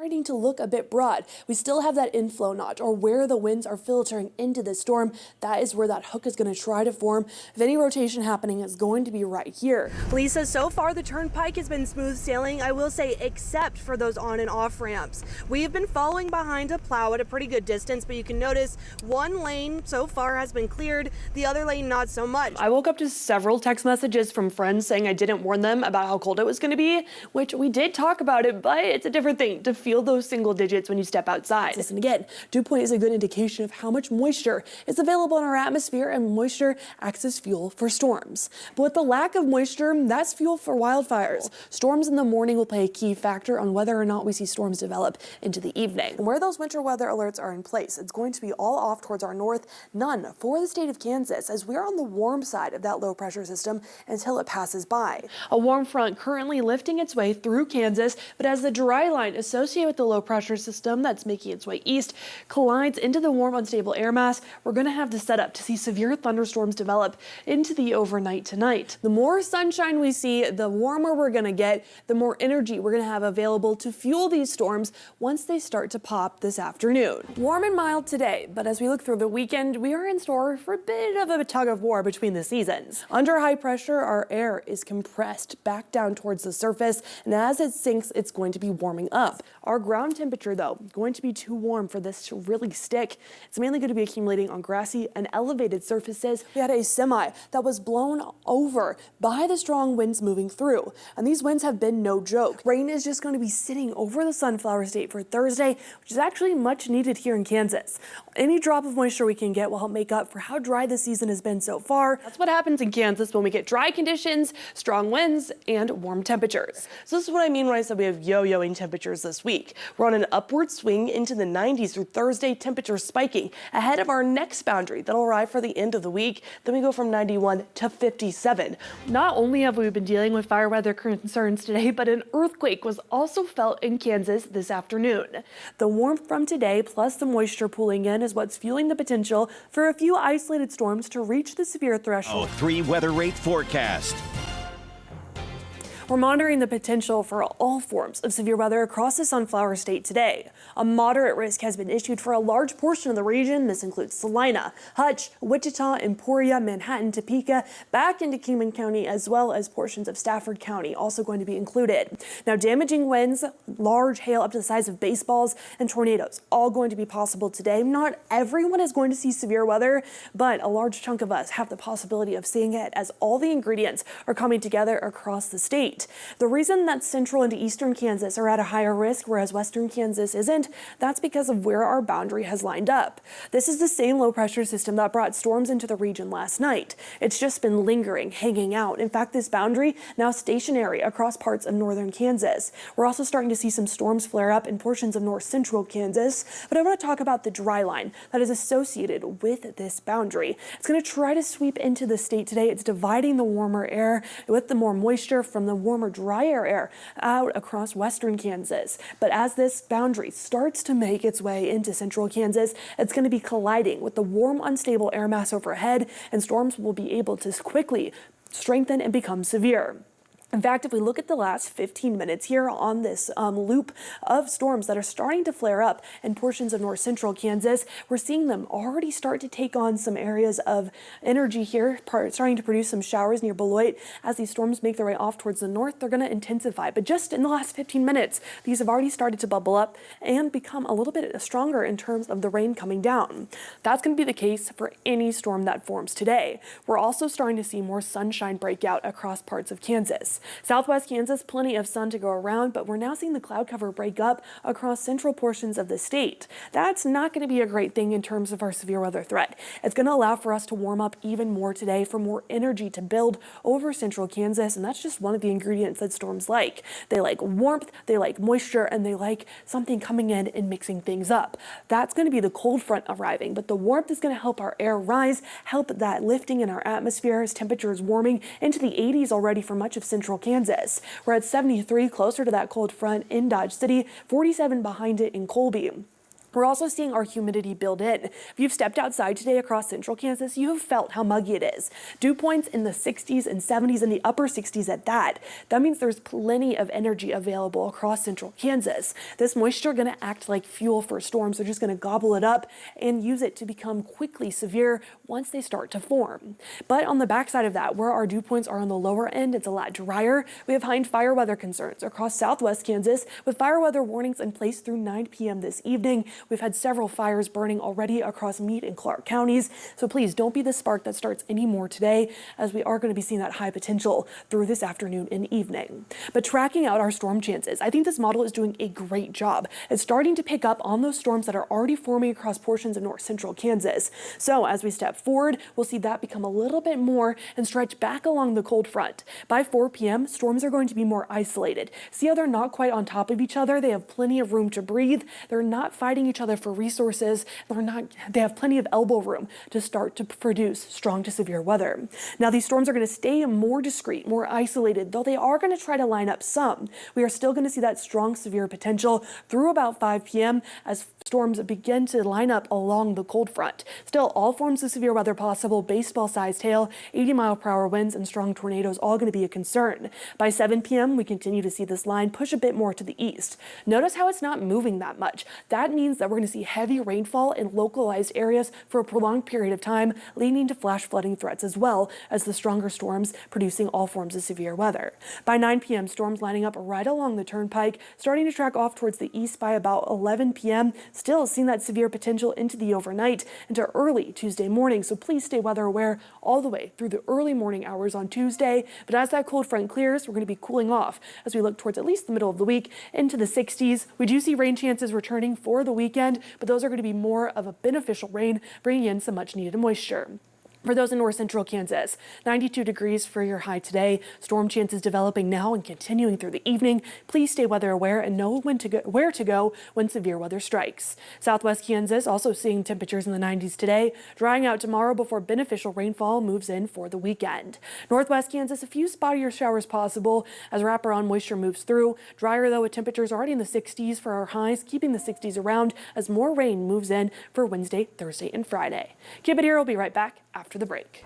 starting to look a bit broad. We still have that inflow notch, or where the winds are filtering into the storm. That is where that hook is going to try to form. If any rotation happening, is going to be right here. Lisa, so far the turnpike has been smooth sailing, I will say, except for those on and off ramps. We have been following behind a plow at a pretty good distance, but you can notice one lane so far has been cleared, the other lane not so much. I woke up to several text messages from friends saying I didn't warn them about how cold it was going to be, which we did talk about it, but it's a different thing to feel those single digits when you step outside. Listen again, dew point is a good indication of how much moisture is available in our atmosphere, and moisture acts as fuel for storms. But with the lack of moisture, that's fuel for wildfires. Storms in the morning will play a key factor on whether or not we see storms develop into the evening. And where those winter weather alerts are in place, it's going to be all off towards our north, none for the state of Kansas, as we're on the warm side of that low pressure system until it passes by. A warm front currently lifting its way through Kansas, but as the dry line associated with the low pressure system that's making its way east collides into the warm unstable air mass, we're going to have the setup to see severe thunderstorms develop into the overnight tonight. The more sunshine we see, the warmer we're going to get, the more energy we're going to have available to fuel these storms once they start to pop this afternoon. Warm and mild today, but as we look through the weekend, we are in store for a bit of a tug of war between the seasons. Under high pressure, our air is compressed back down towards the surface, and as it sinks, it's going to be warming up. Our ground temperature, though, going to be too warm for this to really stick. It's mainly going to be accumulating on grassy and elevated surfaces. We had a semi that was blown over by the strong winds moving through, and these winds have been no joke. Rain is just going to be sitting over the Sunflower State for Thursday, which is actually much needed here in Kansas. Any drop of moisture we can get will help make up for how dry the season has been so far. That's what happens in Kansas when we get dry conditions, strong winds, and warm temperatures. So this is what I mean when I said we have yo-yoing temperatures this week. We're on an upward swing into the 90s through Thursday, temperatures spiking ahead of our next boundary that'll arrive for the end of the week. Then we go from 91 to 57. Not only have we been dealing with fire weather concerns today, but an earthquake was also felt in Kansas this afternoon. The warmth from today plus the moisture pooling in is what's fueling the potential for a few isolated storms to reach the severe threshold. 3 weather rate forecast. We're monitoring the potential for all forms of severe weather across the Sunflower State today. A moderate risk has been issued for a large portion of the region. This includes Salina, Hutch, Wichita, Emporia, Manhattan, Topeka, back into Kingman County, as well as portions of Stafford County also going to be included. Now, damaging winds, large hail up to the size of baseballs, and tornadoes all going to be possible today. Not everyone is going to see severe weather, but a large chunk of us have the possibility of seeing it as all the ingredients are coming together across the state. The reason that central and eastern Kansas are at a higher risk, whereas western Kansas isn't, that's because of where our boundary has lined up. This is the same low pressure system that brought storms into the region last night. It's just been lingering, hanging out. In fact, this boundary now stationary across parts of northern Kansas. We're also starting to see some storms flare up in portions of north central Kansas, but I want to talk about the dry line that is associated with this boundary. It's going to try to sweep into the state today. It's dividing the warmer air with the more moisture from the warmer, drier air out across western Kansas. But as this boundary starts to make its way into central Kansas, it's going to be colliding with the warm, unstable air mass overhead, and storms will be able to quickly strengthen and become severe. In fact, if we look at the last 15 minutes here on this loop of storms that are starting to flare up in portions of north central Kansas, we're seeing them already start to take on some areas of energy here, starting to produce some showers near Beloit. As these storms make their way off towards the north, they're going to intensify. But just in the last 15 minutes, these have already started to bubble up and become a little bit stronger in terms of the rain coming down. That's going to be the case for any storm that forms today. We're also starting to see more sunshine break out across parts of Kansas. Southwest Kansas, plenty of sun to go around, but we're now seeing the cloud cover break up across central portions of the state. That's not going to be a great thing in terms of our severe weather threat. It's going to allow for us to warm up even more today, for more energy to build over central Kansas, and that's just one of the ingredients that storms like. They like warmth, they like moisture, and they like something coming in and mixing things up. That's going to be the cold front arriving, but the warmth is going to help our air rise, help that lifting in our atmosphere as temperatures warming into the 80s already for much of central Kansas. We're at 73 closer to that cold front in Dodge City, 47 behind it in Colby. We're also seeing our humidity build in. If you've stepped outside today across central Kansas, you have felt how muggy it is. Dew points in the 60s and 70s and the upper 60s at that. That means there's plenty of energy available across central Kansas. This moisture going to act like fuel for storms. They're just going to gobble it up and use it to become quickly severe once they start to form. But on the backside of that, where our dew points are on the lower end, it's a lot drier. We have heightened fire weather concerns across southwest Kansas with fire weather warnings in place through 9 p.m. this evening. We've had several fires burning already across Meade and Clark counties, so please don't be the spark that starts any more today, as we are going to be seeing that high potential through this afternoon and evening. But tracking out our storm chances, I think this model is doing a great job. It's starting to pick up on those storms that are already forming across portions of north central Kansas. So as we step forward, we'll see that become a little bit more and stretch back along the cold front. By 4 p.m., storms are going to be more isolated. See how they're not quite on top of each other? They have plenty of room to breathe. They're not fighting each other for resources. They have plenty of elbow room to start to produce strong to severe weather. Now, these storms are going to stay more discreet, more isolated, though they are going to try to line up some. We are still going to see that strong severe potential through about 5 p.m. as storms begin to line up along the cold front. Still, all forms of severe weather possible, baseball-sized hail, 80-mile-per-hour winds, and strong tornadoes all going to be a concern. By 7 p.m., we continue to see this line push a bit more to the east. Notice how it's not moving that much. That means that we're going to see heavy rainfall in localized areas for a prolonged period of time, leading to flash flooding threats as well as the stronger storms producing all forms of severe weather. By 9 p.m., storms lining up right along the turnpike, starting to track off towards the east by about 11 p.m., still seeing that severe potential into the overnight into early Tuesday morning. So please stay weather aware all the way through the early morning hours on Tuesday. But as that cold front clears, we're going to be cooling off as we look towards at least the middle of the week into the 60s. We do see rain chances returning for the weekend, but those are going to be more of a beneficial rain, bringing in some much needed moisture. For those in north central Kansas, 92 degrees for your high today. Storm chances developing now and continuing through the evening. Please stay weather aware and know where to go when severe weather strikes. Southwest Kansas also seeing temperatures in the 90s today, drying out tomorrow before beneficial rainfall moves in for the weekend. Northwest Kansas, a few spottier showers possible as wraparound moisture moves through. Drier though with temperatures already in the 60s for our highs, keeping the 60s around as more rain moves in for Wednesday, Thursday, and Friday. Keep it here. We'll be right back after the break.